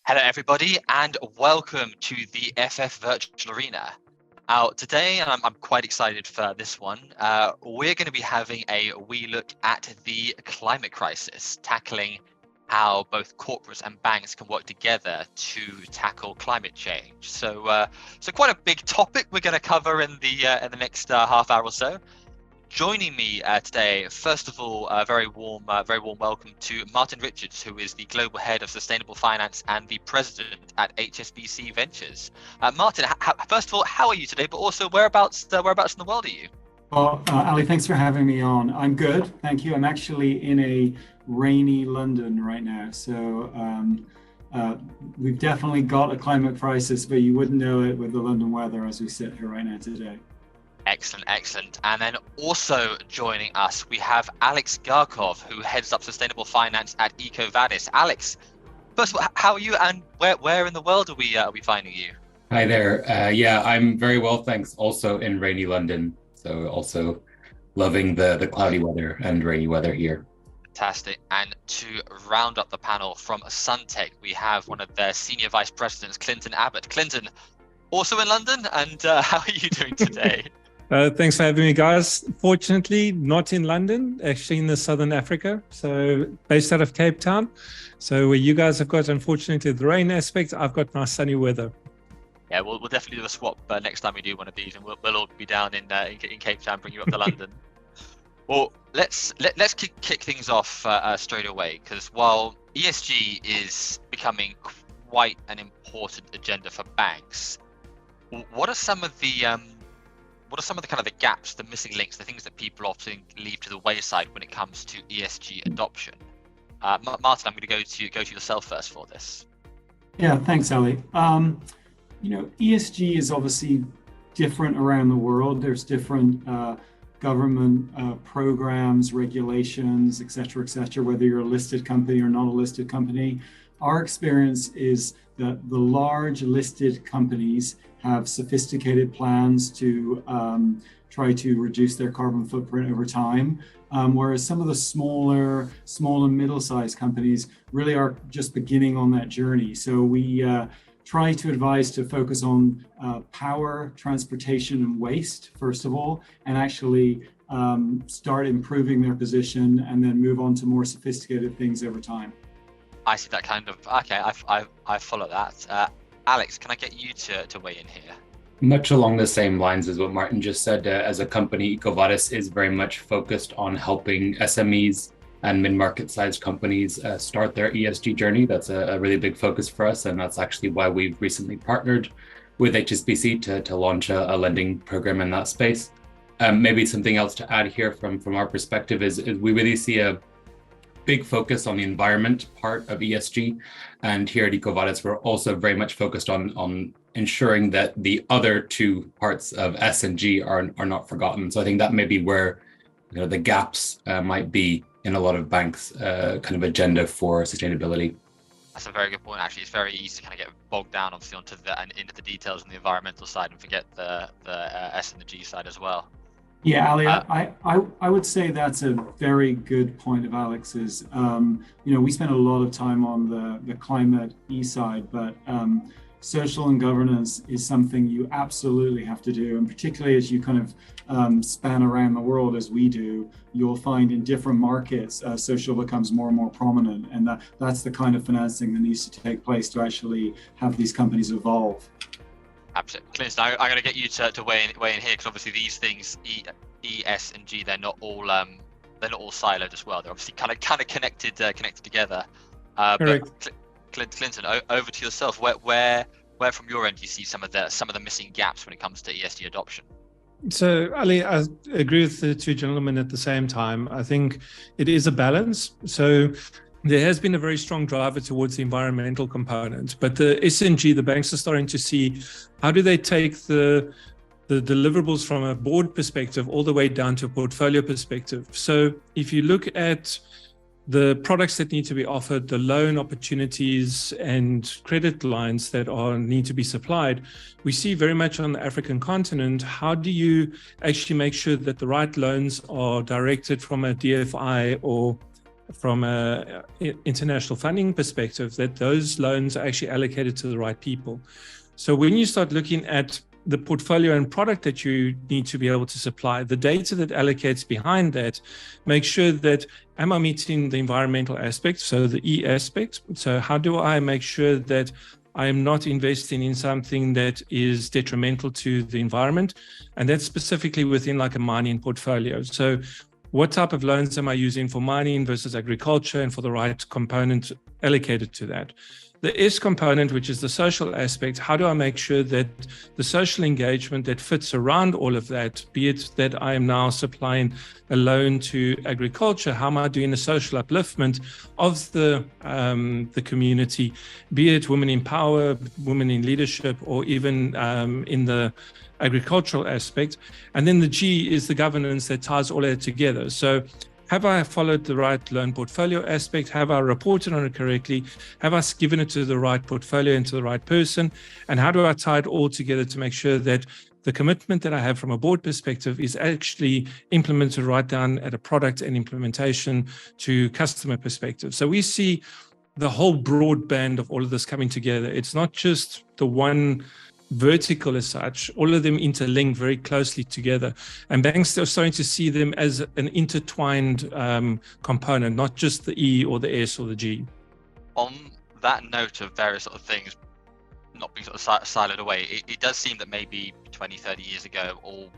Hello, everybody, and welcome to the FF Virtual Arena. Today, and I'm quite excited for this one, we're going to be having a wee look at the climate crisis, tackling how both corporates and banks can work together to tackle climate change. So quite a big topic we're going to cover in the next half hour or so. Joining me today, first of all, a very warm welcome to Martin Richards, who is the Global Head of Sustainable Finance and the President at HSBC Ventures. Martin, first of all, how are you today? But also, whereabouts in the world are you? Well, Ali, thanks for having me on. I'm good, thank you. I'm actually in a rainy London right now, so we've definitely got a climate crisis, but you wouldn't know it with the London weather as we sit here right now today. Excellent. And then also joining us, we have Alex Garkov, who heads up sustainable finance at Ecovadis. Alex, first of all, how are you, and where in the world are we finding you? Hi there. Yeah, I'm very well, thanks. Also in rainy London, so also loving the cloudy weather and rainy weather here. Fantastic. And to round up the panel from SunTec, we have one of their senior vice presidents, Clinton Abbott. Clinton, also in London, and how are you doing today? Thanks for having me, guys. Fortunately, not in London, actually in the Southern Africa, so based out of Cape Town. So where you guys have got, unfortunately, the rain aspect, I've got nice sunny weather. Yeah, we'll definitely do a swap next time we do one of these, and we'll all be down in Cape Town, bring you up to London. Well, let's kick things off straight away, because while ESG is becoming quite an important agenda for banks, what are some of the kind of the gaps, the missing links, the things that people often leave to the wayside when it comes to ESG adoption? Martin, I'm going to go to yourself first for this. Yeah, thanks, Ali. ESG is obviously different around the world. There's different government programs, regulations, et cetera, whether you're a listed company or not a listed company. Our experience is that the large listed companies have sophisticated plans to try to reduce their carbon footprint over time, whereas some of the small and middle-sized companies really are just beginning on that journey. So we try to advise to focus on power, transportation, and waste, first of all, and actually start improving their position and then move on to more sophisticated things over time. I see that kind of, okay, I follow that. Alex, can I get you to weigh in here? Much along the same lines as what Martin just said, as a company, Ecovadis is very much focused on helping SMEs and mid-market sized companies start their ESG journey. That's a really big focus for us, and that's actually why we've recently partnered with HSBC to launch a lending program in that space. Maybe something else to add here from our perspective is we really see a big focus on the environment part of ESG. And here at Ecovadis, we're also very much focused on ensuring that the other two parts of S and G are not forgotten. So I think that may be where the gaps might be in a lot of banks' kind of agenda for sustainability. That's a very good point, actually. It's very easy to kind of get bogged down, obviously, into the details on the environmental side and forget the S and the G side as well. Yeah, Ali, I would say that's a very good point of Alex's. We spend a lot of time on the climate E side, but social and governance is something you absolutely have to do. And particularly as you kind of span around the world as we do, you'll find in different markets, social becomes more and more prominent. And that's the kind of financing that needs to take place to actually have these companies evolve. Absolutely. Clinton, I'm going to get you to weigh in here, because obviously these things, E, S, and G, they're not all siloed as well. They're obviously kind of connected together. But Clinton, over to yourself. Where from your end do you see some of the missing gaps when it comes to ESG adoption? So, Ali, I agree with the two gentlemen at the same time. I think it is a balance. So there has been a very strong driver towards the environmental component, but the S&G, the banks are starting to see how do they take the deliverables from a board perspective all the way down to a portfolio perspective. So if you look at the products that need to be offered, the loan opportunities and credit lines that need to be supplied, we see very much on the African continent, how do you actually make sure that the right loans are directed from a DFI or from a international funding perspective, that those loans are actually allocated to the right people. So when you start looking at the portfolio and product that you need to be able to supply, the data that allocates behind that, make sure that, am I meeting the environmental aspect, so the E aspect? So how do I make sure that I am not investing in something that is detrimental to the environment? And that's specifically within like a mining portfolio. So what type of loans am I using for mining versus agriculture, and for the right component allocated to that? The S component, which is the social aspect, how do I make sure that the social engagement that fits around all of that, be it that I am now supplying a loan to agriculture, how am I doing the social upliftment of the community, be it women in power, women in leadership, or even in the agricultural aspect. And then the G is the governance that ties all that together. So have I followed the right loan portfolio aspect? Have I reported on it correctly? Have I given it to the right portfolio and to the right person? And how do I tie it all together to make sure that the commitment that I have from a board perspective is actually implemented right down at a product and implementation to customer perspective? So we see the whole broad band of all of this coming together. It's not just the one vertical as such, all of them interlink very closely together, and banks are starting to see them as an intertwined component, not just the E or the S or the G. On that note of various sort of things not being sort of siloed away, it does seem that maybe 20, 30 years ago, all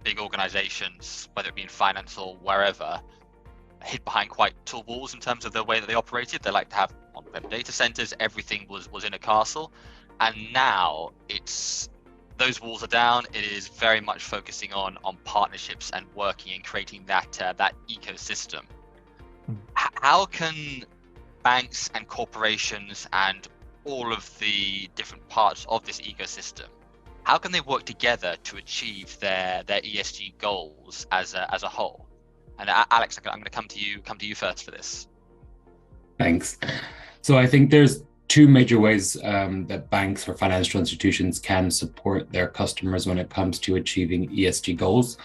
big organizations, whether it be in finance or wherever, hid behind quite tall walls in terms of the way that they operated. They like to have on-prem data centers, everything was in a castle. And now it's, those walls are down. It is very much focusing on partnerships and working and creating that ecosystem. How can banks and corporations and all of the different parts of this ecosystem, how can they work together to achieve their ESG goals as a whole? And Alex, I'm going to come to you first for this. Thanks. So I think there's two major ways that banks or financial institutions can support their customers when it comes to achieving ESG goals.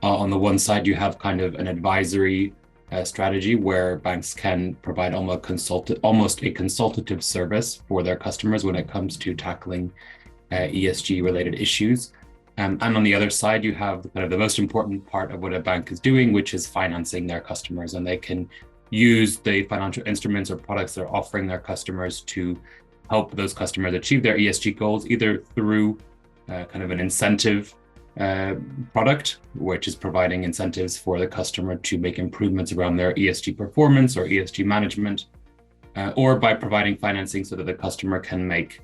On the one side, you have kind of an advisory strategy where banks can provide almost a consultative service for their customers when it comes to tackling ESG related issues. And on the other side, you have kind of the most important part of what a bank is doing, which is financing their customers, and they can use the financial instruments or products they're offering their customers to help those customers achieve their ESG goals, either through kind of an incentive product, which is providing incentives for the customer to make improvements around their ESG performance or ESG management, or by providing financing so that the customer can make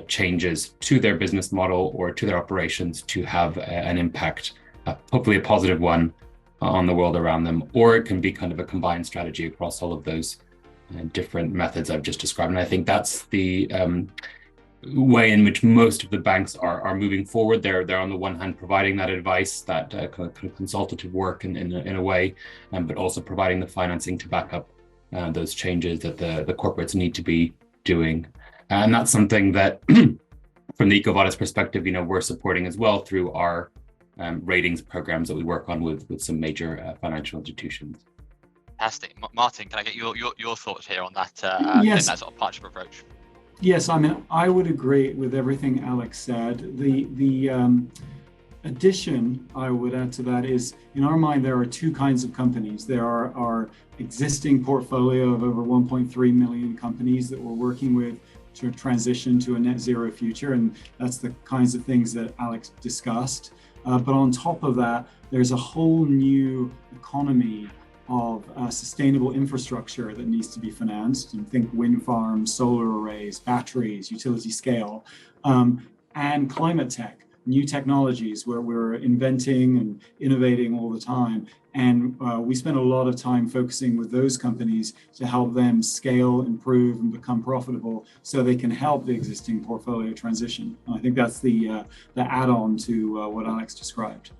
changes to their business model or to their operations to have an impact, hopefully a positive one, on the world around them. Or it can be kind of a combined strategy across all of those different methods I've just described. And I think that's the way in which most of the banks are moving forward. They're on the one hand providing that advice, that kind of consultative work in a way, but also providing the financing to back up those changes that the corporates need to be doing. And that's something that from the Ecovadis perspective, we're supporting as well through our ratings programs that we work on with some major financial institutions. Fantastic. Martin, can I get your thoughts here on that, yes. that sort of partnership approach? Yes, I mean, I would agree with everything Alex said. The addition I would add to that is, in our mind, there are two kinds of companies. There are our existing portfolio of over 1.3 million companies that we're working with to transition to a net zero future, and that's the kinds of things that Alex discussed. But on top of that, there's a whole new economy of sustainable infrastructure that needs to be financed. And think wind farms, solar arrays, batteries, utility scale, and climate tech, new technologies where we're inventing and innovating all the time. And we spend a lot of time focusing with those companies to help them scale, improve, and become profitable so they can help the existing portfolio transition. And I think that's the add-on to what Alex described.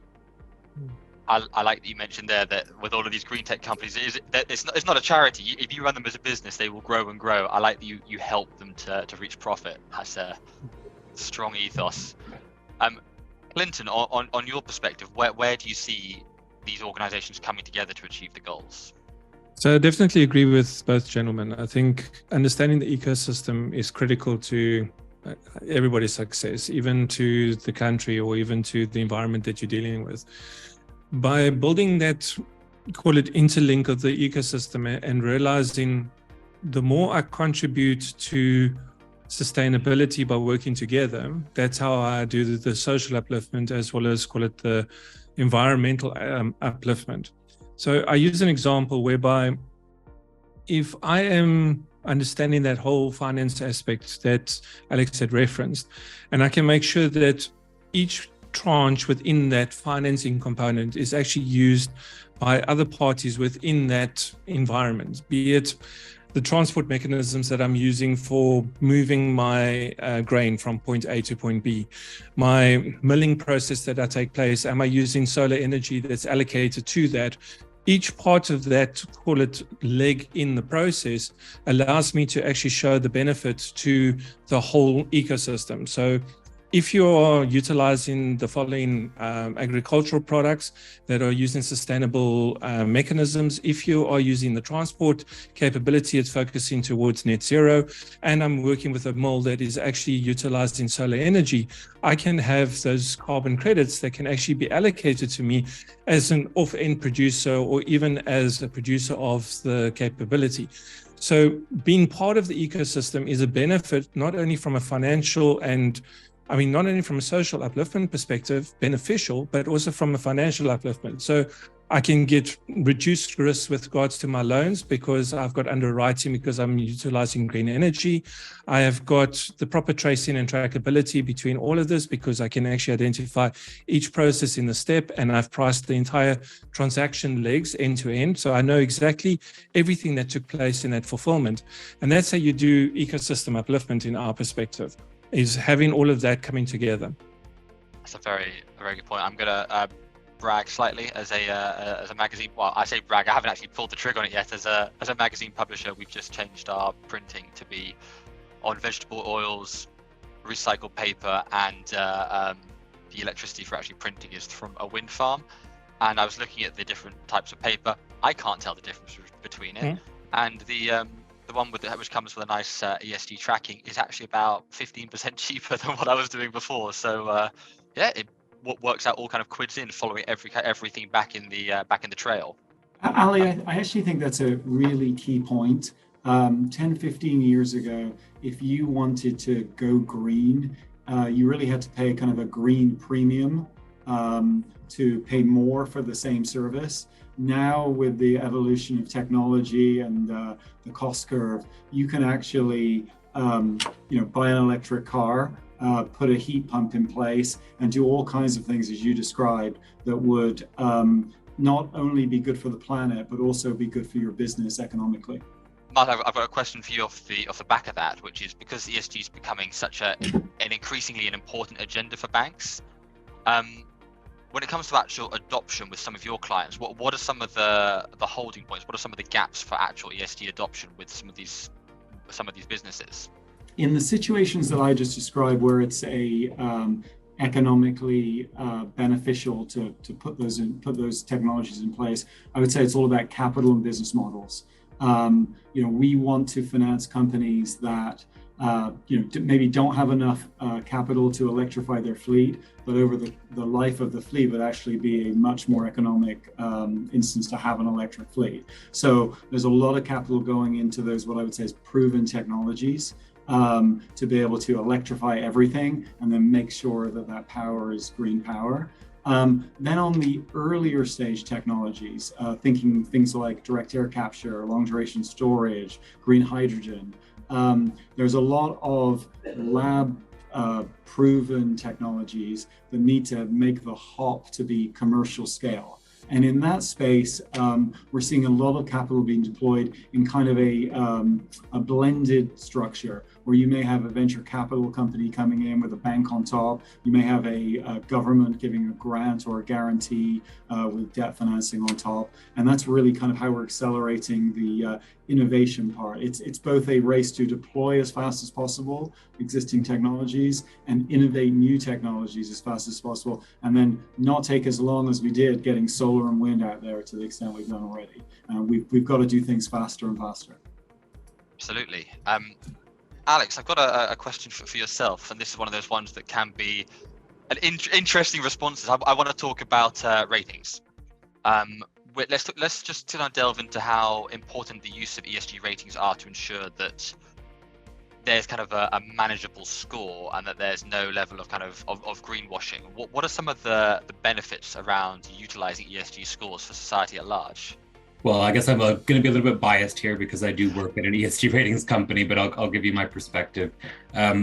I like that you mentioned there that with all of these green tech companies, it's not a charity. If you run them as a business, they will grow and grow. I like that you help them to reach profit. That's a strong ethos. Clinton, on your perspective, where do you see these organizations coming together to achieve the goals? So I definitely agree with both gentlemen. I think understanding the ecosystem is critical to everybody's success, even to the country or even to the environment that you're dealing with. By building that, call it interlink of the ecosystem, and realizing the more I contribute to sustainability by working together, that's how I do the social upliftment as well as call it the environmental upliftment. So I use an example whereby if I am understanding that whole finance aspect that Alex had referenced, and I can make sure that each tranche within that financing component is actually used by other parties within that environment, be it the transport mechanisms that I'm using for moving my grain from point A to point B, my milling process that I take place, am I using solar energy that's allocated to that? Each part of that, call it leg in the process, allows me to actually show the benefits to the whole ecosystem. So if you are utilizing the following agricultural products that are using sustainable mechanisms, if you are using the transport capability, it's focusing towards net zero, and I'm working with a mill that is actually utilizing solar energy, I can have those carbon credits that can actually be allocated to me as an off-end producer or even as a producer of the capability. So being part of the ecosystem is a benefit, not only from a financial and not only from a social upliftment perspective, beneficial, but also from a financial upliftment. So I can get reduced risk with regards to my loans because I've got underwriting because I'm utilizing green energy. I have got the proper tracing and trackability between all of this because I can actually identify each process in the step, and I've priced the entire transaction legs end to end. So I know exactly everything that took place in that fulfillment. And that's how you do ecosystem upliftment in our perspective, is having all of that coming together. That's a very good point. I'm gonna brag slightly as a magazine. Well, I say brag. I haven't actually pulled the trigger on it yet. As a magazine publisher, we've just changed our printing to be on vegetable oils, recycled paper, and the electricity for actually printing is from a wind farm. And I was looking at the different types of paper. I can't tell the difference between it. And the one which comes with a nice ESG tracking is actually about 15% cheaper than what I was doing before. So it works out, all kind of quids in, following everything back in the trail. Ali, I actually think that's a really key point. 10, 15 years ago, if you wanted to go green, you really had to pay kind of a green premium to pay more for the same service. Now, with the evolution of technology and the cost curve, you can actually, buy an electric car, put a heat pump in place, and do all kinds of things as you described that would not only be good for the planet, but also be good for your business economically. Mark, I've got a question for you off the back of that, which is because ESG is becoming such an increasingly important agenda for banks. When it comes to actual adoption with some of your clients, what are some of the holding points? What are some of the gaps for actual ESG adoption with some of these businesses? In the situations that I just described, where it's economically beneficial to put those technologies in place, I would say it's all about capital and business models. We want to finance companies that maybe don't have enough capital to electrify their fleet, but over the life of the fleet would actually be a much more economic instance to have an electric fleet. So there's a lot of capital going into those, what I would say is proven technologies, to be able to electrify everything and then make sure that power is green power. Then on the earlier stage technologies, thinking things like direct air capture, long duration storage, green hydrogen, there's a lot of lab proven technologies that need to make the hop to be commercial scale. And in that space, we're seeing a lot of capital being deployed in kind of a blended structure, where you may have a venture capital company coming in with a bank on top. You may have a government giving a grant or a guarantee with debt financing on top. And that's really kind of how we're accelerating the innovation part. It's both a race to deploy as fast as possible existing technologies and innovate new technologies as fast as possible, and then not take as long as we did getting solar and wind out there to the extent we've done already. We've got to do things faster and faster. Absolutely. Alex, I've got a question for yourself, and this is one of those ones that can be an interesting responses. I want to talk about ratings. Let's just delve into how important the use of ESG ratings are to ensure that there's kind of a manageable score and that there's no level of kind of greenwashing. What are some of the benefits around utilizing ESG scores for society at large? Well, I guess I'm going to be a little bit biased here because I do work at an ESG ratings company, but I'll give you my perspective.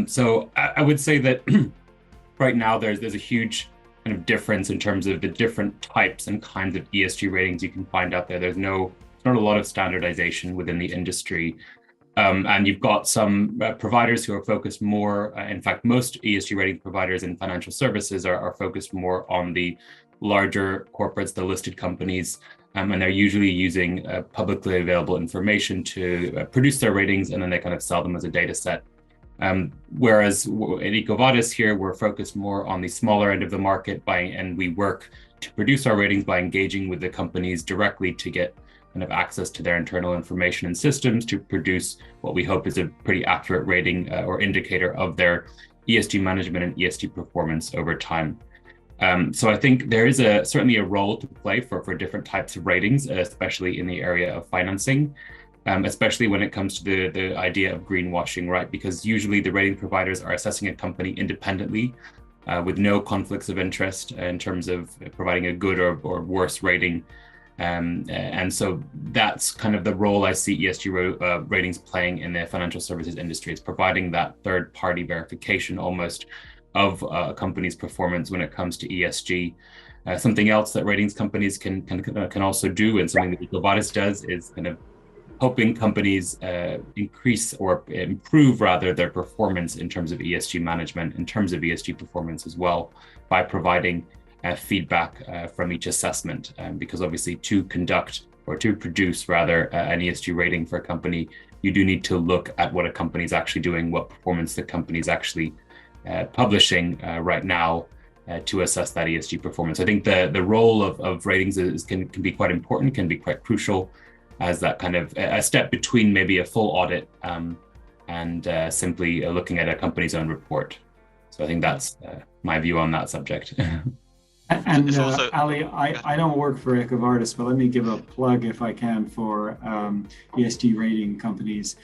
So I would say that right now there's a huge kind of difference in terms of the different types and kinds of ESG ratings you can find out there. There's not a lot of standardization within the industry. And you've got some providers who are focused more, in fact, most ESG rating providers in financial services are focused more on the larger corporates, the listed companies, and they're usually using publicly available information to produce their ratings, and then they kind of sell them as a data set. Whereas at Ecovadis here, we're focused more on the smaller end of the market and we work to produce our ratings by engaging with the companies directly to get kind of access to their internal information and systems to produce what we hope is a pretty accurate rating or indicator of their ESG management and ESG performance over time. So I think there is certainly a role to play for different types of ratings, especially in the area of financing, especially when it comes to the idea of greenwashing, right? Because usually the rating providers are assessing a company independently with no conflicts of interest in terms of providing a good or worse rating. And so that's kind of the role I see ESG ratings playing in the financial services industry. It's providing that third-party verification almost of a company's performance when it comes to ESG. Something else that ratings companies can also do, and something that Ecovadis does, is kind of helping companies increase or improve rather their performance in terms of ESG management, in terms of ESG performance as well, by providing feedback from each assessment. Because obviously to conduct or to produce rather an ESG rating for a company, you do need to look at what a company is actually doing, what performance the company is actually publishing right now to assess that ESG performance. I think the role of ratings can be quite important, can be quite crucial as that kind of a step between maybe a full audit and simply looking at a company's own report. So I think that's my view on that subject. And Ali, I don't work for Ecovadis, but let me give a plug if I can for ESG rating companies.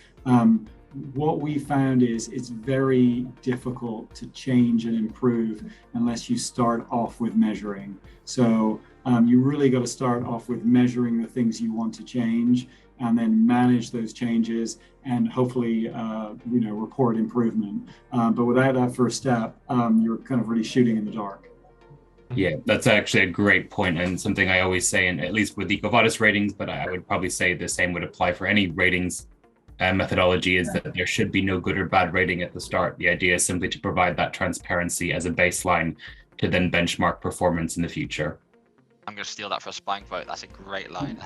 What we found is it's very difficult to change and improve unless you start off with measuring. So you really got to start off with measuring the things you want to change, and then manage those changes and hopefully report improvement. But without that first step, you're kind of really shooting in the dark. Yeah, that's actually a great point, and something I always say, and at least with Ecovadis ratings, but I would probably say the same would apply for any ratings methodology, is that there should be no good or bad rating at the start. The idea is simply to provide that transparency as a baseline to then benchmark performance in the future. I'm going to steal that for a spying vote. That's a great line.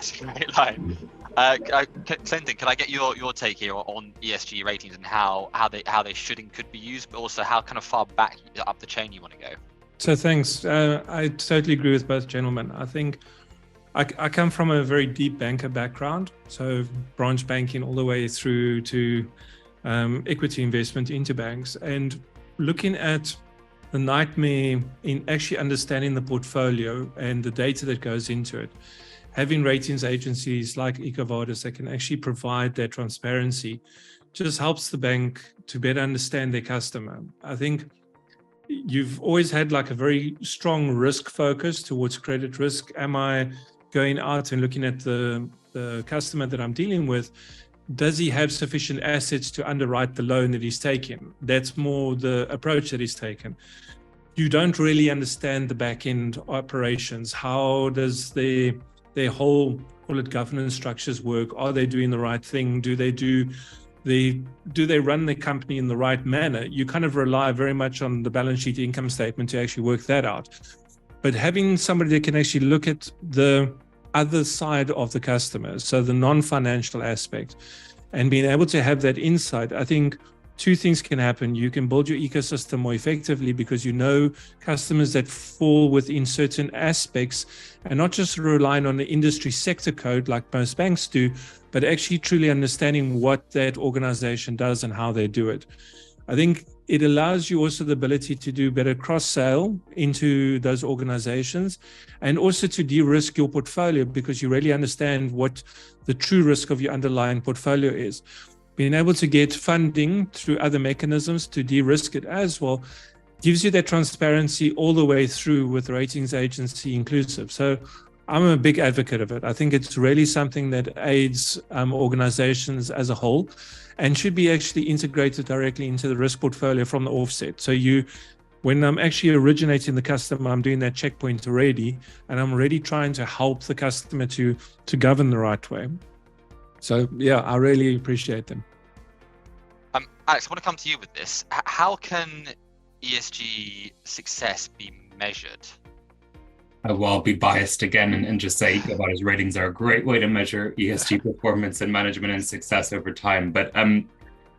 Clinton, can I get your take here on ESG ratings and how they should and could be used, but also how kind of far back up the chain you want to go? So thanks. I totally agree with both gentlemen. I think I come from a very deep banker background, so branch banking all the way through to equity investment into banks, and looking at the nightmare in actually understanding the portfolio and the data that goes into it. Having ratings agencies like Ecovadis that can actually provide that transparency just helps the bank to better understand their customer. I think you've always had like a very strong risk focus towards credit risk. Am I going out and looking at the customer that I'm dealing with? Does he have sufficient assets to underwrite the loan that he's taking? That's more the approach that he's taken. You don't really understand the back-end operations. How does their whole, call it governance structures work? Are they doing the right thing? Do they do do they run the company in the right manner? You kind of rely very much on the balance sheet income statement to actually work that out. But having somebody that can actually look at the other side of the customer, so the non-financial aspect, and being able to have that insight, I think two things can happen. You can build your ecosystem more effectively because you know customers that fall within certain aspects and not just relying on the industry sector code like most banks do, but actually truly understanding what that organization does and how they do it. I think it allows you also the ability to do better cross-sale into those organizations and also to de-risk your portfolio because you really understand what the true risk of your underlying portfolio is. Being able to get funding through other mechanisms to de-risk it as well gives you that transparency all the way through with ratings agency inclusive. So I'm a big advocate of it. I think it's really something that aids organizations as a whole and should be actually integrated directly into the risk portfolio from the offset. So when I'm actually originating the customer, I'm doing that checkpoint already, and I'm already trying to help the customer to govern the right way. So yeah, I really appreciate them. Alex, I want to come to you with this. How can ESG success be measured? Well, I'll be biased again and just say Ecovadis ratings are a great way to measure ESG performance and management and success over time. But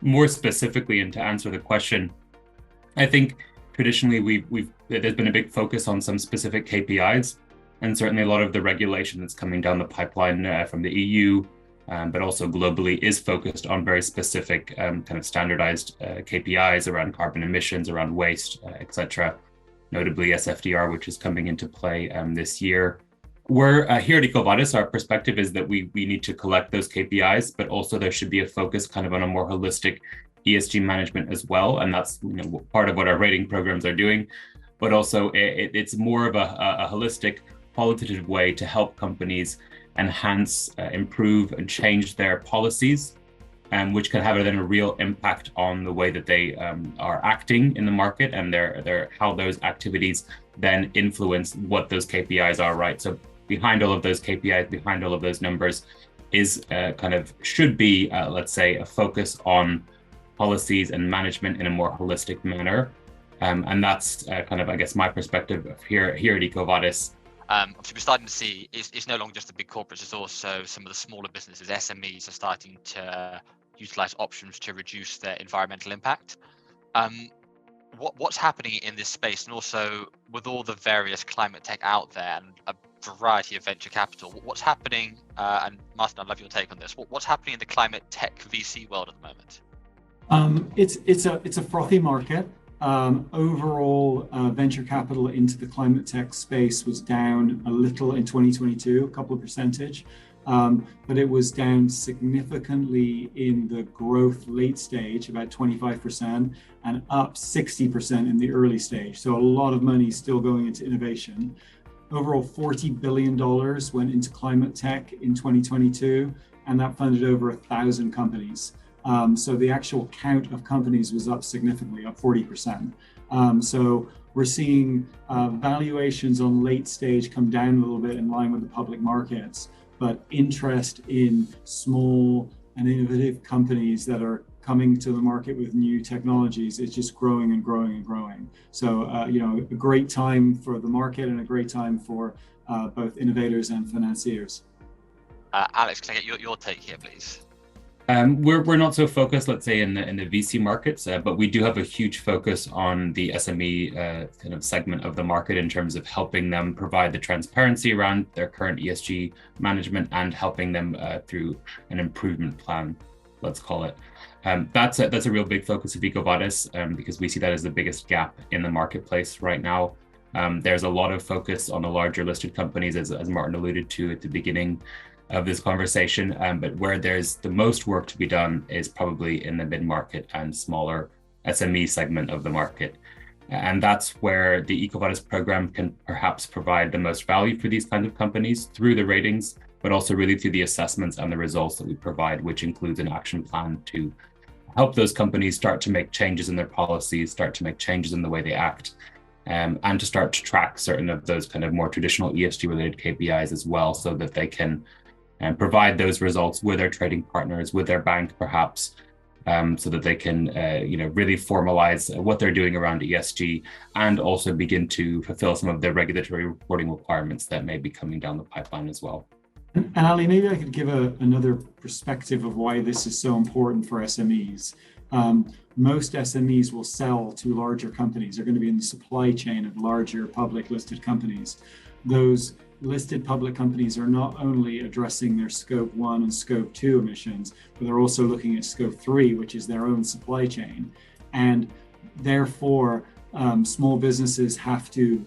more specifically, and to answer the question, I think traditionally there's been a big focus on some specific KPIs, and certainly a lot of the regulation that's coming down the pipeline from the EU, but also globally is focused on very specific kind of standardized KPIs around carbon emissions, around waste, etc. Notably SFDR, which is coming into play this year. We're here at Ecovadis, our perspective is that we need to collect those KPIs, but also there should be a focus kind of on a more holistic ESG management as well. And that's part of what our rating programs are doing, but also it's more of a holistic, qualitative way to help companies enhance, improve, and change their policies, which can have then a real impact on the way that they are acting in the market and how those activities then influence what those KPIs are, right? So behind all of those KPIs, behind all of those numbers is should be, let's say, a focus on policies and management in a more holistic manner. And that's I guess, my perspective here at Ecovadis. Obviously, we're starting to see it's no longer just the big corporates, it's also some of the smaller businesses. SMEs are starting to utilize options to reduce their environmental impact. What's happening in this space, and also with all the various climate tech out there and a variety of venture capital, what's happening, and Martin, I'd love your take on this, what's happening in the climate tech VC world at the moment? It's a frothy market. Overall, venture capital into the climate tech space was down a little in 2022, a couple of percentage, but it was down significantly in the growth late stage, about 25%, and up 60% in the early stage. So a lot of money still going into innovation. Overall, $40 billion went into climate tech in 2022, and that funded over 1,000 companies. So the actual count of companies was up significantly, up 40%. So we're seeing valuations on late stage come down a little bit in line with the public markets, but interest in small and innovative companies that are coming to the market with new technologies is just growing and growing and growing. So, a great time for the market and a great time for both innovators and financiers. Alex, can I get your take here, please? We're not so focused, let's say, in the VC markets, but we do have a huge focus on the SME kind of segment of the market in terms of helping them provide the transparency around their current ESG management and helping them through an improvement plan, let's call it. That's a real big focus of Ecovadis because we see that as the biggest gap in the marketplace right now. There's a lot of focus on the larger listed companies, as Martin alluded to at the beginning of this conversation, but where there's the most work to be done is probably in the mid-market and smaller SME segment of the market. And that's where the Ecovadis program can perhaps provide the most value for these kinds of companies through the ratings, but also really through the assessments and the results that we provide, which includes an action plan to help those companies start to make changes in their policies, start to make changes in the way they act, and to start to track certain of those kind of more traditional ESG related KPIs as well, so that they can and provide those results with their trading partners, with their bank perhaps, so that they can really formalize what they're doing around ESG and also begin to fulfill some of their regulatory reporting requirements that may be coming down the pipeline as well. And Ali, maybe I could give another perspective of why this is so important for SMEs. Most SMEs will sell to larger companies. They're going to be in the supply chain of larger public listed companies. Those listed public companies are not only addressing their scope 1 and scope 2 emissions, but they're also looking at scope 3, which is their own supply chain. And therefore, small businesses have to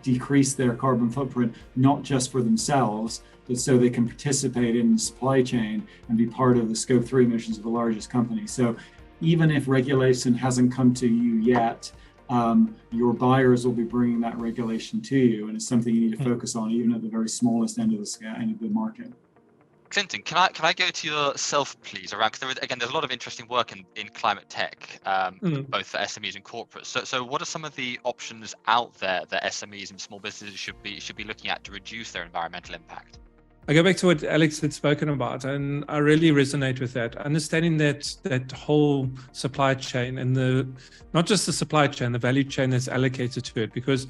decrease their carbon footprint, not just for themselves, but so they can participate in the supply chain and be part of the scope 3 emissions of the largest company. So even if regulation hasn't come to you yet, your buyers will be bringing that regulation to you, and it's something you need to focus on, even at the very smallest end of the market. Clinton, can I go to yourself, please, around, because there's a lot of interesting work in climate tech, both for SMEs and corporates. So what are some of the options out there that SMEs and small businesses should be looking at to reduce their environmental impact? I go back to what Alex had spoken about, and I really resonate with that. Understanding that whole supply chain and not just the supply chain, the value chain that's allocated to it, because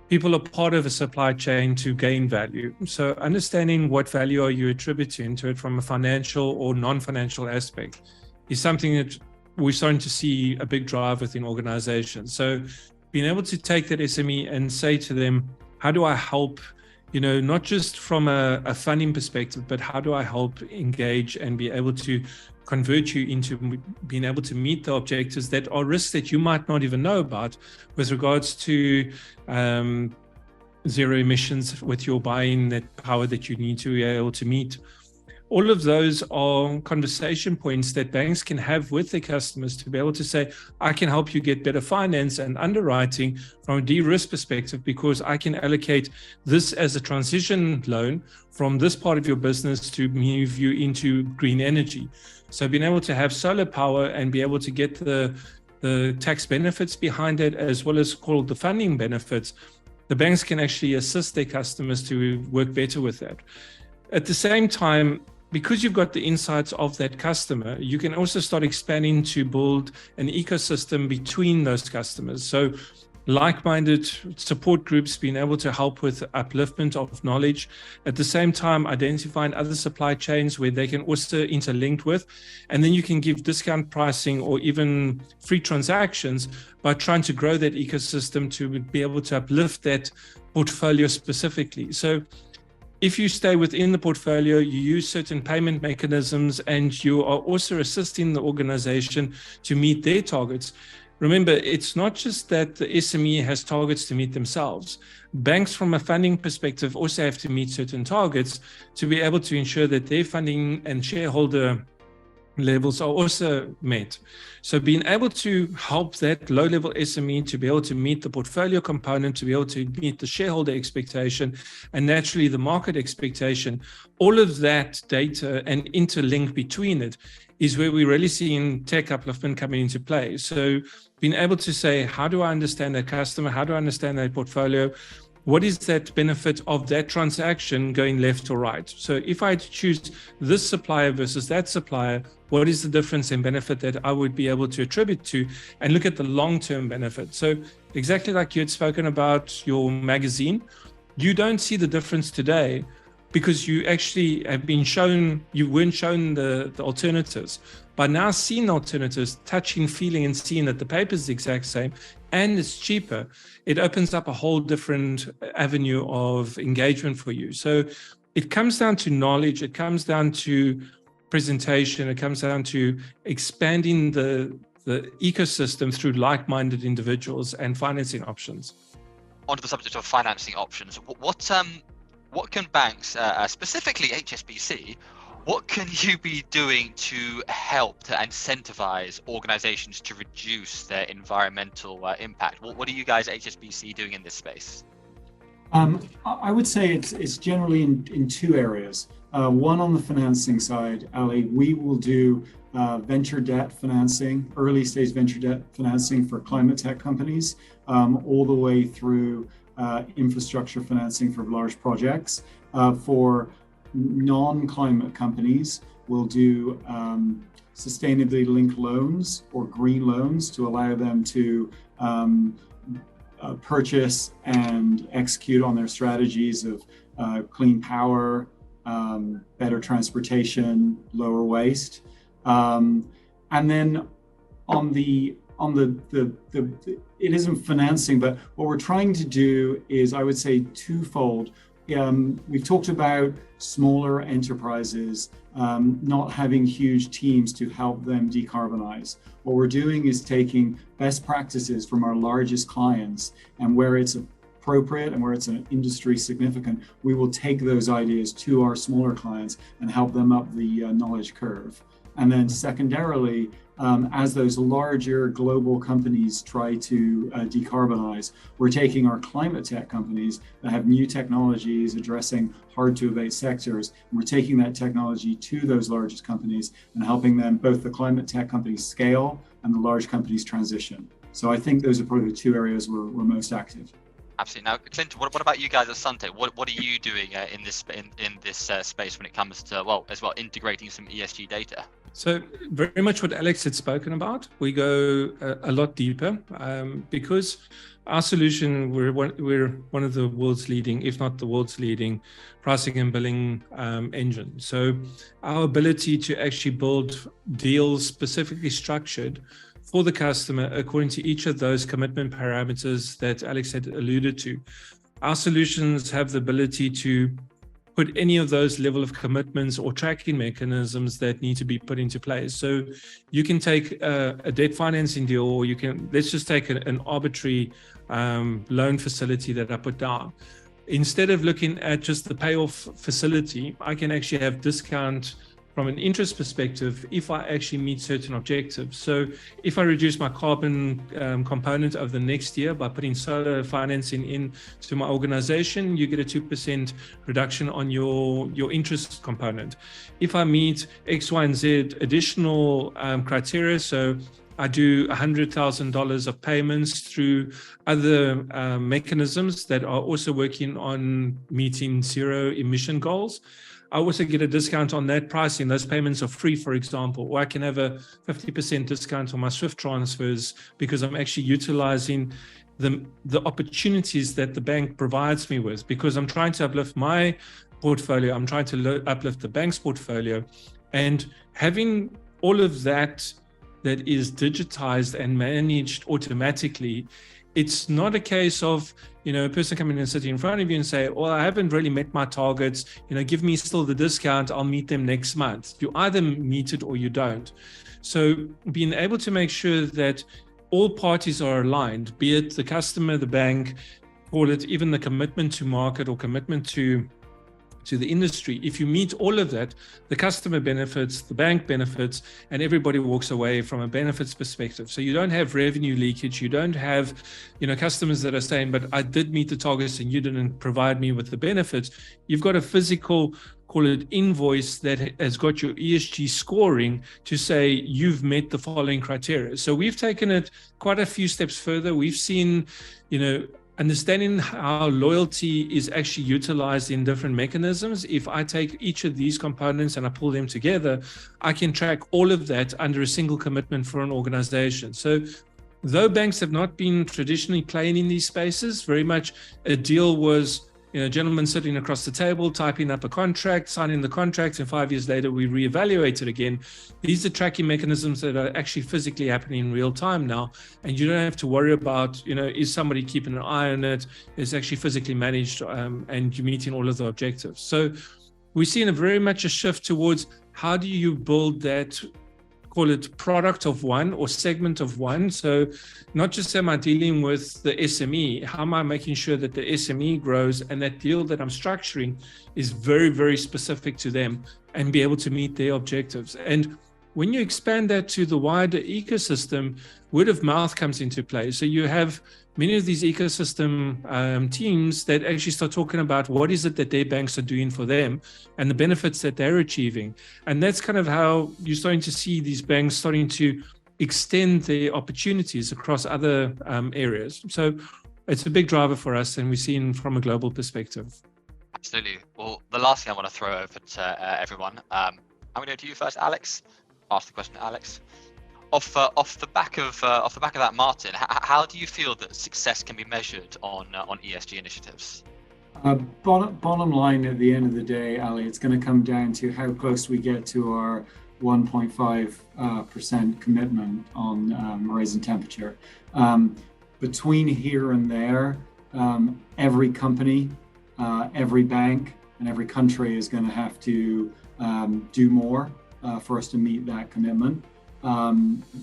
people are part of a supply chain to gain value. So understanding what value are you attributing to it from a financial or non-financial aspect is something that we're starting to see a big drive within organizations. So being able to take that SME and say to them, how do I help, not just from a funding perspective, but how do I help engage and be able to convert you into being able to meet the objectives that are risks that you might not even know about with regards to zero emissions with your buying that power that you need to be able to meet. All of those are conversation points that banks can have with their customers to be able to say, I can help you get better finance and underwriting from a de-risk perspective, because I can allocate this as a transition loan from this part of your business to move you into green energy. So being able to have solar power and be able to get the tax benefits behind it, as well as called the funding benefits, the banks can actually assist their customers to work better with that. At the same time, because you've got the insights of that customer, you can also start expanding to build an ecosystem between those customers. So like-minded support groups being able to help with upliftment of knowledge, at the same time identifying other supply chains where they can also interlink with, and then you can give discount pricing or even free transactions by trying to grow that ecosystem to be able to uplift that portfolio specifically. So if you stay within the portfolio, you use certain payment mechanisms, and you are also assisting the organization to meet their targets. Remember, it's not just that the SME has targets to meet themselves. Banks, from a funding perspective, also have to meet certain targets to be able to ensure that their funding and shareholder levels are also met. So being able to help that low-level SME to be able to meet the portfolio component, to be able to meet the shareholder expectation, and naturally the market expectation, all of that data and interlink between it is where we're really seeing tech upliftment coming into play. So being able to say, how do I understand that customer? How do I understand that portfolio? What is that benefit of that transaction going left or right? So if I choose this supplier versus that supplier, what is the difference in benefit that I would be able to attribute to, and look at the long-term benefit? So exactly like you had spoken about your magazine, you don't see the difference today because you actually have been shown, you weren't shown the alternatives. By now seeing alternatives, touching, feeling, and seeing that the paper is the exact same and it's cheaper, it opens up a whole different avenue of engagement for you. So it comes down to knowledge, it comes down to presentation, it comes down to expanding the ecosystem through like-minded individuals and financing options. Onto the subject of financing options, what can banks, specifically HSBC, what can you be doing to help to incentivize organizations to reduce their environmental impact? What are you guys at HSBC doing in this space? I would say it's generally in two areas. One, on the financing side, Ali, we will do venture debt financing, early stage venture debt financing for climate tech companies, all the way through infrastructure financing for large projects. For non-climate companies, will do sustainably linked loans or green loans to allow them to purchase and execute on their strategies of clean power, better transportation, lower waste. And then on the it isn't financing, but what we're trying to do is, I would say, twofold. We've talked about smaller enterprises not having huge teams to help them decarbonize. What we're doing is taking best practices from our largest clients, and where it's appropriate and where it's an industry significant, we will take those ideas to our smaller clients and help them up the knowledge curve. And then secondarily, as those larger global companies try to decarbonize, we're taking our climate tech companies that have new technologies addressing hard to abate sectors, and we're taking that technology to those largest companies and helping them, both the climate tech companies scale and the large companies transition. So I think those are probably the two areas where we're most active. Absolutely. Now, Clinton, what about you guys at SunTec? What are you doing in this space when it comes to, well, as well, integrating some ESG data? So very much what Alex had spoken about. We go a lot deeper because our solution, we're one of the world's leading, if not the world's leading, pricing and billing engine. So our ability to actually build deals specifically structured for the customer according to each of those commitment parameters that Alex had alluded to. Our solutions have the ability to put any of those level of commitments or tracking mechanisms that need to be put into place. So you can take a debt financing deal, or you can, let's just take an arbitrary loan facility that I put down. Instead of looking at just the payoff facility, I can actually have discount from an interest perspective if I actually meet certain objectives. So if I reduce my carbon component over the next year by putting solar financing into my organization, you get a 2% reduction on your interest component. If I meet X, Y, and Z additional criteria, so I do $100,000 of payments through other mechanisms that are also working on meeting zero emission goals, I also get a discount on that pricing. Those payments are free, for example, or I can have a 50% discount on my SWIFT transfers because I'm actually utilizing the opportunities that the bank provides me with, because I'm trying to uplift my portfolio. I'm trying to uplift the bank's portfolio, and having all of that is digitized and managed automatically. It's not a case of, a person coming in and sitting in front of you and say, well, I haven't really met my targets, give me still the discount, I'll meet them next month. You either meet it or you don't. So being able to make sure that all parties are aligned, be it the customer, the bank, call it even the commitment to market or commitment to the industry. If you meet all of that, the customer benefits, the bank benefits, and everybody walks away from a benefits perspective. So you don't have revenue leakage. You don't have, customers that are saying, but I did meet the targets and you didn't provide me with the benefits. You've got a physical, call it invoice, that has got your ESG scoring to say you've met the following criteria. So we've taken it quite a few steps further. We've seen, understanding how loyalty is actually utilized in different mechanisms. If I take each of these components and I pull them together, I can track all of that under a single commitment for an organization. So though banks have not been traditionally playing in these spaces, very much a deal was, gentlemen sitting across the table, typing up a contract, signing the contract, and 5 years later, we reevaluate it again. These are tracking mechanisms that are actually physically happening in real time now. And you don't have to worry about, is somebody keeping an eye on it? It's actually physically managed and you're meeting all of the objectives. So we're seeing very much a shift towards how do you build that, call it product of one or segment of one. So not just am I dealing with the SME, how am I making sure that the SME grows and that deal that I'm structuring is very, very specific to them and be able to meet their objectives. And when you expand that to the wider ecosystem, word of mouth comes into play. So you have many of these ecosystem teams that actually start talking about what is it that their banks are doing for them and the benefits that they're achieving. And that's kind of how you're starting to see these banks starting to extend their opportunities across other areas. So it's a big driver for us, and we're seeing from a global perspective. Absolutely. Well, the last thing I want to throw over to everyone, I'm going to go to you first, Alex. Ask the question, Alex. Off the back of that, Martin, how do you feel that success can be measured on ESG initiatives? Bottom line, at the end of the day, Ali, it's going to come down to how close we get to our 1.5% commitment on rising temperature. Between here and there, every company, every bank, and every country is going to have to do more for us to meet that commitment.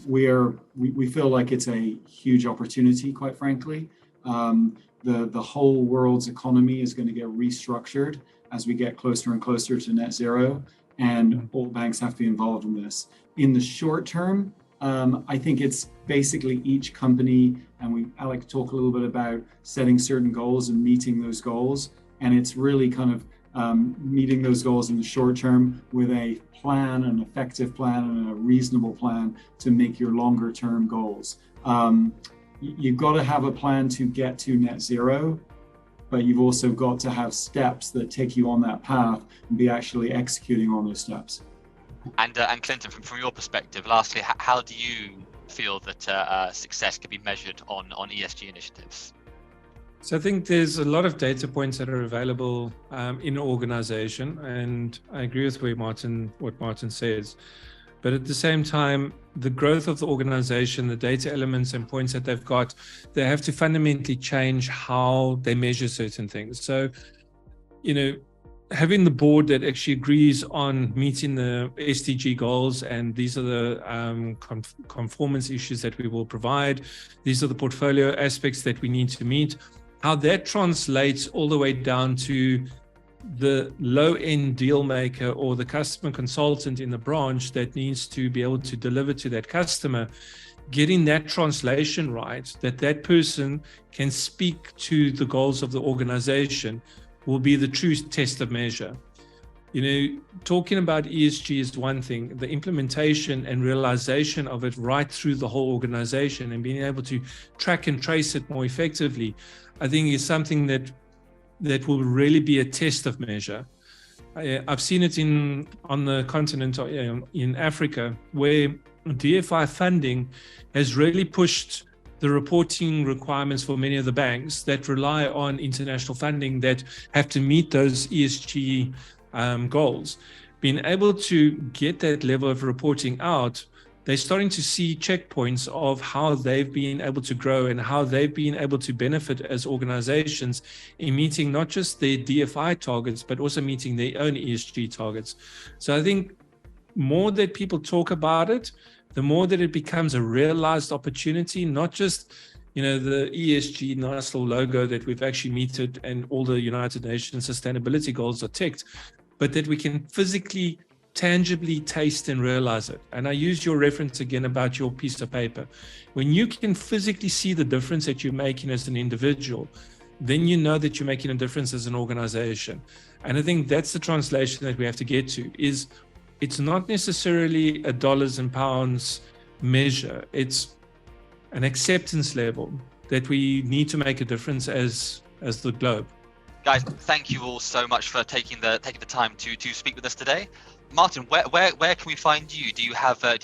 We feel like it's a huge opportunity, quite frankly. The whole world's economy is going to get restructured as we get closer and closer to net zero, and all banks have to be involved in this. In the short term, I think it's basically each company, and Alex talked a little bit about setting certain goals and meeting those goals, and it's really kind of meeting those goals in the short term with a plan, an effective plan, and a reasonable plan to make your longer term goals. You've got to have a plan to get to net zero, but you've also got to have steps that take you on that path and be actually executing on those steps. And Clinton, from your perspective, lastly, how do you feel that success can be measured on ESG initiatives? So I think there's a lot of data points that are available in an organization, and I agree with what Martin says. But at the same time, the growth of the organization, the data elements and points that they've got, they have to fundamentally change how they measure certain things. So, having the board that actually agrees on meeting the SDG goals, and these are the conformance issues that we will provide, these are the portfolio aspects that we need to meet, how that translates all the way down to the low-end deal maker or the customer consultant in the branch that needs to be able to deliver to that customer, getting that translation right, that person can speak to the goals of the organization, will be the true test of measure. Talking about ESG is one thing. The implementation and realization of it right through the whole organization and being able to track and trace it more effectively, I think is something that will really be a test of measure. I've seen it on the continent in Africa, where DFI funding has really pushed the reporting requirements for many of the banks that rely on international funding that have to meet those ESG goals. Being able to get that level of reporting out, they're starting to see checkpoints of how they've been able to grow and how they've been able to benefit as organizations in meeting not just their DFI targets, but also meeting their own ESG targets. So I think more that people talk about it, the more that it becomes a realized opportunity, not just the ESG nice little logo that we've actually meted and all the United Nations sustainability goals are ticked, but that we can physically, tangibly taste and realize it. And I use your reference again about your piece of paper. When you can physically see the difference that you're making as an individual, then you know that you're making a difference as an organization. And I think that's the translation that we have to get to, is it's not necessarily a dollars and pounds measure. It's an acceptance level that we need to make a difference as the globe. Guys, thank you all so much for taking the time to speak with us today. Martin, where can we find you? Do you have a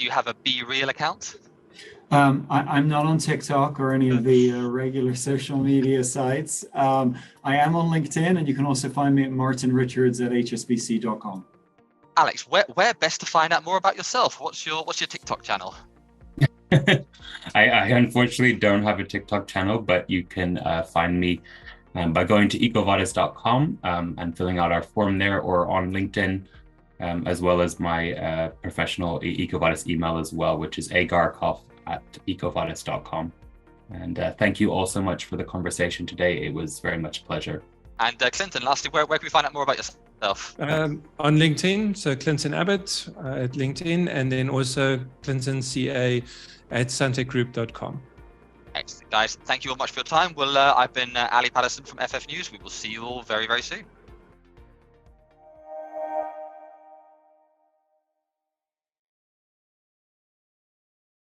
Be Real account? I'm not on TikTok or any of the regular social media sites. I am on LinkedIn, and you can also find me at martinrichards@hsbc.com. Alex, where best to find out more about yourself? What's your TikTok channel? I unfortunately don't have a TikTok channel, but you can find me by going to ecovadis.com and filling out our form there, or on LinkedIn, as well as my professional Ecovadis email as well, which is agarkov@ecovadis.com. And thank you all so much for the conversation today. It was very much a pleasure. And Clinton, lastly, where can we find out more about yourself? On LinkedIn, so Clinton Abbott at LinkedIn, and then also Clinton CA at suntecgroup.com. Excellent, guys. Thank you all much for your time. I've been Ali Paterson from FF News. We will see you all very, very soon.